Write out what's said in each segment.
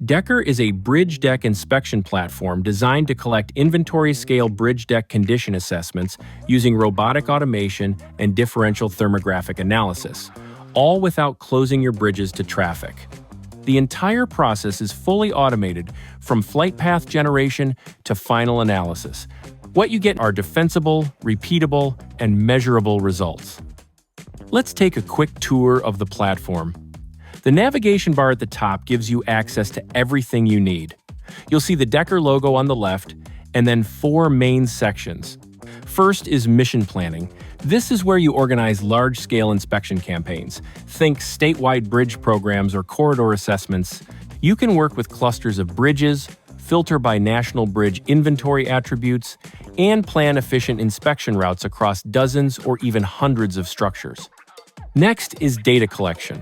Decker is a bridge deck inspection platform designed to collect inventory-scale bridge deck condition assessments using robotic automation and differential thermographic analysis, all without closing your bridges to traffic. The entire process is fully automated, from flight path generation to final analysis. What you get are defensible, repeatable, and measurable results. Let's take a quick tour of the platform. The navigation bar at the top gives you access to everything you need. You'll see the Decker logo on the left, and then 4 main sections. First is mission planning. This is where you organize large-scale inspection campaigns. Think statewide bridge programs or corridor assessments. You can work with clusters of bridges, filter by national bridge inventory attributes, and plan efficient inspection routes across dozens or even hundreds of structures. Next is data collection.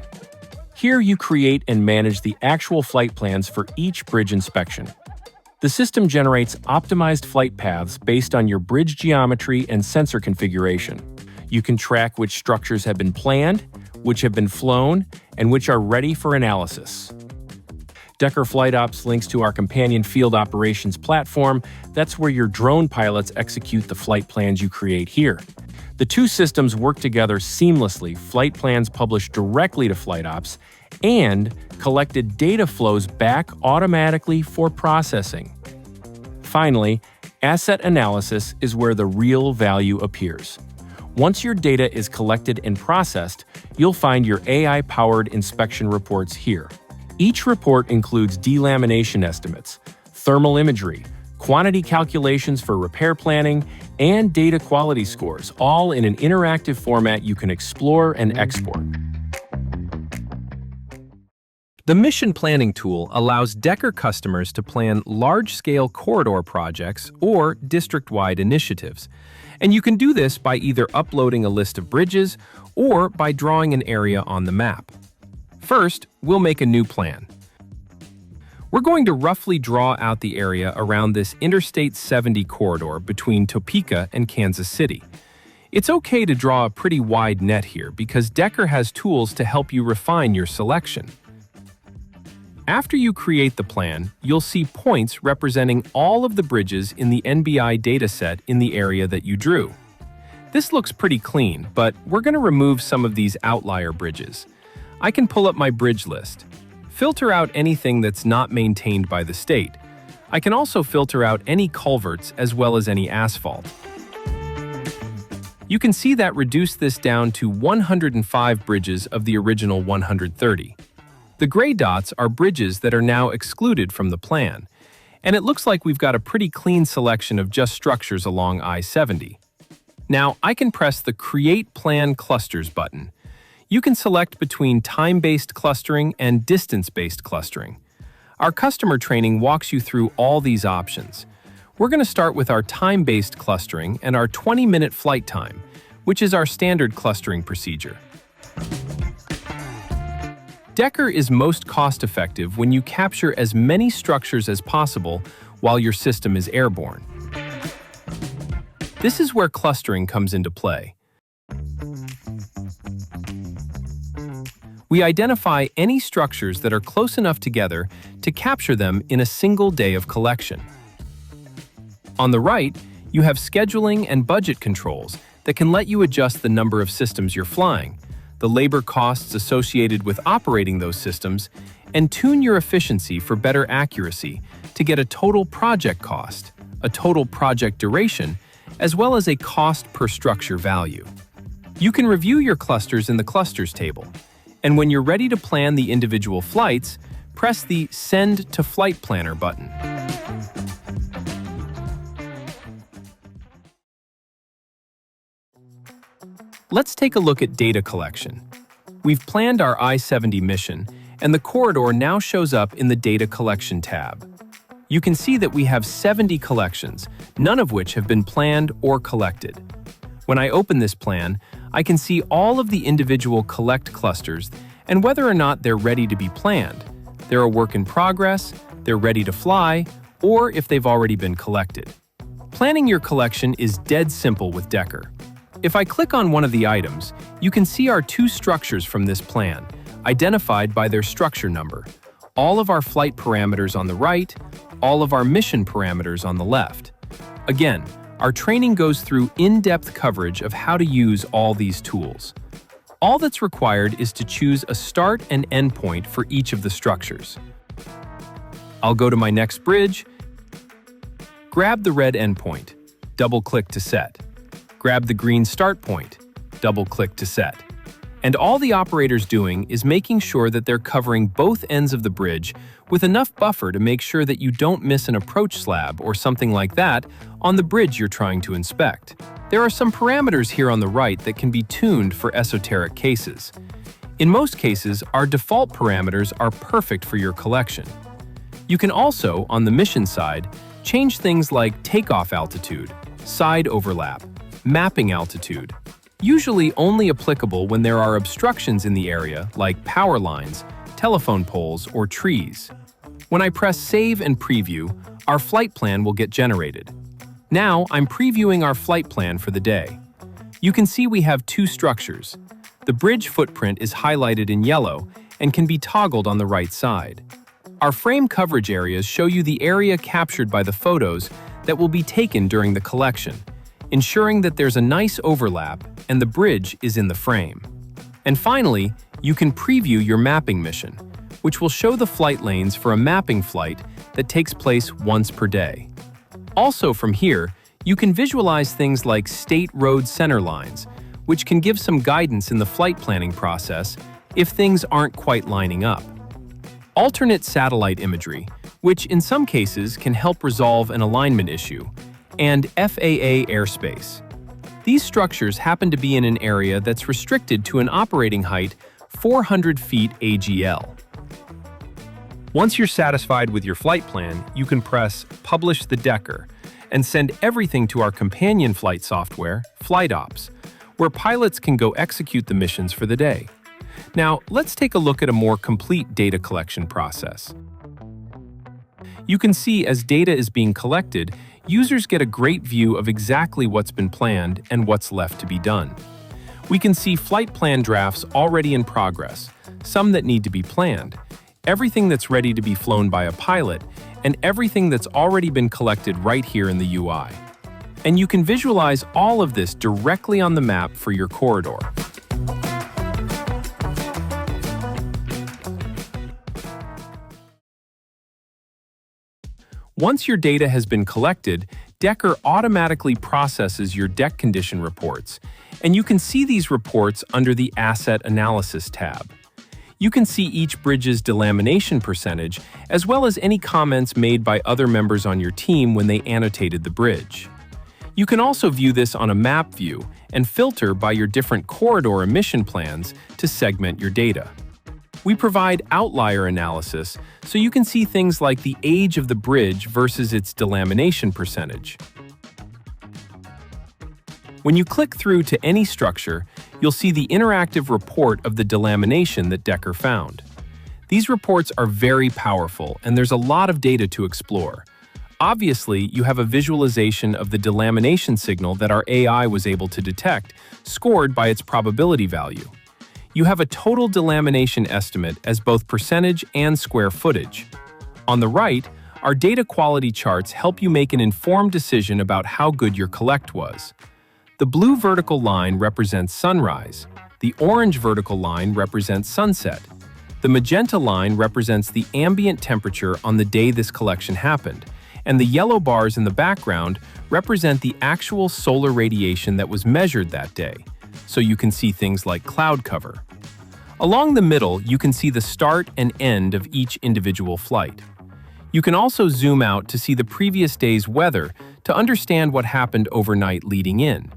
Here you create and manage the actual flight plans for each bridge inspection. The system generates optimized flight paths based on your bridge geometry and sensor configuration. You can track which structures have been planned, which have been flown, and which are ready for analysis. Decker FlightOps links to our companion field operations platform. That's where your drone pilots execute the flight plans you create here. The two systems work together seamlessly. Flight plans published directly to FlightOps, and collected data flows back automatically for processing. Finally, asset analysis is where the real value appears. Once your data is collected and processed, you'll find your AI-powered inspection reports here. Each report includes delamination estimates, thermal imagery, quantity calculations for repair planning, and data quality scores, all in an interactive format you can explore and export. The mission planning tool allows Decker customers to plan large-scale corridor projects or district-wide initiatives. And you can do this by either uploading a list of bridges or by drawing an area on the map. First, we'll make a new plan. We're going to roughly draw out the area around this Interstate 70 corridor between Topeka and Kansas City. It's okay to draw a pretty wide net here because Decker has tools to help you refine your selection. After you create the plan, you'll see points representing all of the bridges in the NBI dataset in the area that you drew. This looks pretty clean, but we're going to remove some of these outlier bridges. I can pull up my bridge list. Filter out anything that's not maintained by the state. I can also filter out any culverts as well as any asphalt. You can see that reduced this down to 105 bridges of the original 130. The gray dots are bridges that are now excluded from the plan, and it looks like we've got a pretty clean selection of just structures along I-70. Now, I can press the Create Plan Clusters button. You can select between time-based clustering and distance-based clustering. Our customer training walks you through all these options. We're going to start with our time-based clustering and our 20-minute flight time, which is our standard clustering procedure. Decker is most cost-effective when you capture as many structures as possible while your system is airborne. This is where clustering comes into play. We identify any structures that are close enough together to capture them in a single day of collection. On the right, you have scheduling and budget controls that can let you adjust the number of systems you're flying, the labor costs associated with operating those systems, and tune your efficiency for better accuracy to get a total project cost, a total project duration, as well as a cost per structure value. You can review your clusters in the Clusters table, and when you're ready to plan the individual flights, press the Send to Flight Planner button. Let's take a look at data collection. We've planned our I-70 mission, and the corridor now shows up in the Data Collection tab. You can see that we have 70 collections, none of which have been planned or collected. When I open this plan, I can see all of the individual collect clusters and whether or not they're ready to be planned. They're a work in progress, they're ready to fly, or if they've already been collected. Planning your collection is dead simple with Decker. If I click on one of the items, you can see our 2 structures from this plan, identified by their structure number. all of our flight parameters on the right, all of our mission parameters on the left. Again, our training goes through in-depth coverage of how to use all these tools. All that's required is to choose a start and end point for each of the structures. I'll go to my next bridge, grab the red endpoint, double-click to set. Grab the green start point, double-click to set. And all the operator's doing is making sure that they're covering both ends of the bridge with enough buffer to make sure that you don't miss an approach slab or something like that on the bridge you're trying to inspect. There are some parameters here on the right that can be tuned for esoteric cases. In most cases, our default parameters are perfect for your collection. You can also, on the mission side, change things like takeoff altitude, side overlap, mapping altitude, usually only applicable when there are obstructions in the area like power lines, telephone poles, or trees. When I press Save and Preview, our flight plan will get generated. Now I'm previewing our flight plan for the day. You can see we have two structures. The bridge footprint is highlighted in yellow and can be toggled on the right side. Our frame coverage areas show you the area captured by the photos that will be taken during the collection, ensuring that there's a nice overlap and the bridge is in the frame. And finally, you can preview your mapping mission, which will show the flight lanes for a mapping flight that takes place once per day. Also from here, you can visualize things like state road center lines, which can give some guidance in the flight planning process if things aren't quite lining up. Alternate satellite imagery, which in some cases can help resolve an alignment issue, and FAA airspace. These structures happen to be in an area that's restricted to an operating height 400 feet AGL. Once you're satisfied with your flight plan, you can press Publish the Decker and send everything to our companion flight software, FlightOps, where pilots can go execute the missions for the day. Now, let's take a look at a more complete data collection process. You can see as data is being collected, users get a great view of exactly what's been planned and what's left to be done. We can see flight plan drafts already in progress, some that need to be planned, everything that's ready to be flown by a pilot, and everything that's already been collected right here in the UI. And you can visualize all of this directly on the map for your corridor. Once your data has been collected, Decker automatically processes your deck condition reports, and you can see these reports under the Asset Analysis tab. You can see each bridge's delamination percentage, as well as any comments made by other members on your team when they annotated the bridge. You can also view this on a map view and filter by your different corridor emission plans to segment your data. We provide outlier analysis so you can see things like the age of the bridge versus its delamination percentage. When you click through to any structure, you'll see the interactive report of the delamination that Decker found. These reports are very powerful, and there's a lot of data to explore. Obviously, you have a visualization of the delamination signal that our AI was able to detect, scored by its probability value. You have a total delamination estimate as both percentage and square footage. On the right, our data quality charts help you make an informed decision about how good your collect was. The blue vertical line represents sunrise, the orange vertical line represents sunset, the magenta line represents the ambient temperature on the day this collection happened, and the yellow bars in the background represent the actual solar radiation that was measured that day, so you can see things like cloud cover. Along the middle, you can see the start and end of each individual flight. You can also zoom out to see the previous day's weather to understand what happened overnight leading in.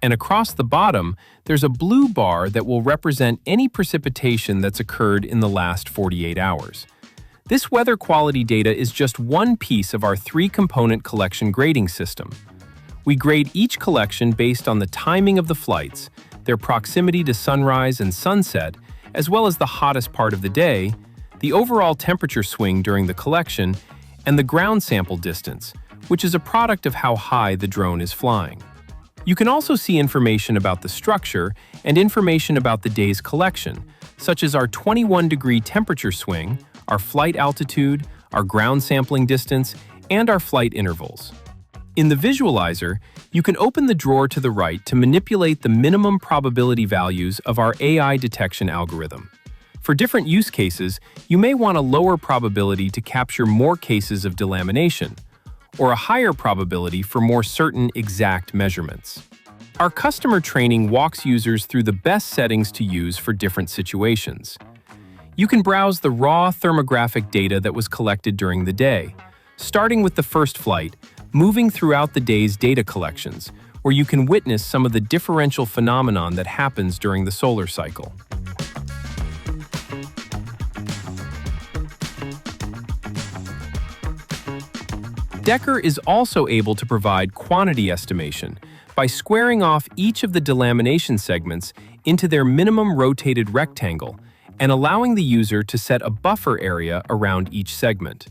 And across the bottom, there's a blue bar that will represent any precipitation that's occurred in the last 48 hours. This weather quality data is just one piece of our three-component collection grading system. We grade each collection based on the timing of the flights, their proximity to sunrise and sunset, as well as the hottest part of the day, the overall temperature swing during the collection, and the ground sample distance, which is a product of how high the drone is flying. You can also see information about the structure and information about the day's collection, such as our 21-degree temperature swing, our flight altitude, our ground sampling distance, and our flight intervals. In the visualizer, you can open the drawer to the right to manipulate the minimum probability values of our AI detection algorithm. For different use cases, you may want a lower probability to capture more cases of delamination, or a higher probability for more certain exact measurements. Our customer training walks users through the best settings to use for different situations. You can browse the raw thermographic data that was collected during the day, starting with the first flight, moving throughout the day's data collections, where you can witness some of the differential phenomenon that happens during the solar cycle. Decker is also able to provide quantity estimation by squaring off each of the delamination segments into their minimum rotated rectangle and allowing the user to set a buffer area around each segment.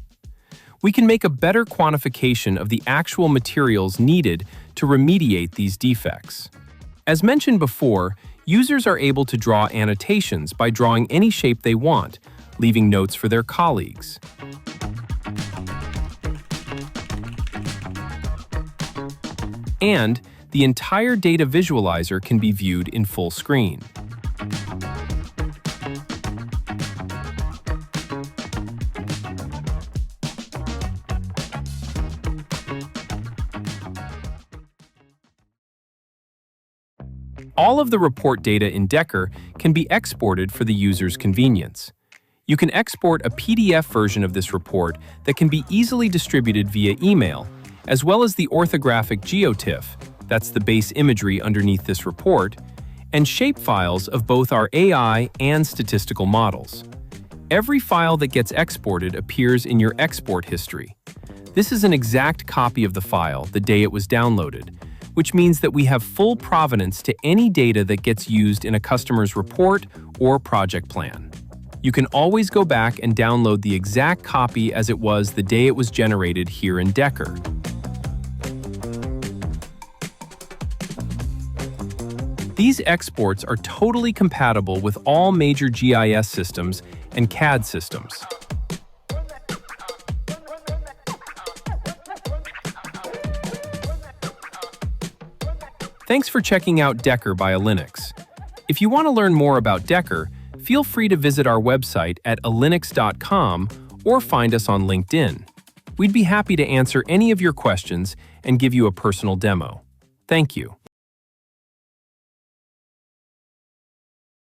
We can make a better quantification of the actual materials needed to remediate these defects. As mentioned before, users are able to draw annotations by drawing any shape they want, leaving notes for their colleagues. And the entire data visualizer can be viewed in full screen. All of the report data in Decker can be exported for the user's convenience. You can export a PDF version of this report that can be easily distributed via email, as well as the orthographic GeoTIFF, that's the base imagery underneath this report, and shapefiles of both our AI and statistical models. Every file that gets exported appears in your export history. This is an exact copy of the file the day it was downloaded, which means that we have full provenance to any data that gets used in a customer's report or project plan. You can always go back and download the exact copy as it was the day it was generated here in Decker. These exports are totally compatible with all major GIS systems and CAD systems. Thanks for checking out Decker by Alynix. If you want to learn more about Decker, feel free to visit our website at alynix.com or find us on LinkedIn. We'd be happy to answer any of your questions and give you a personal demo. Thank you.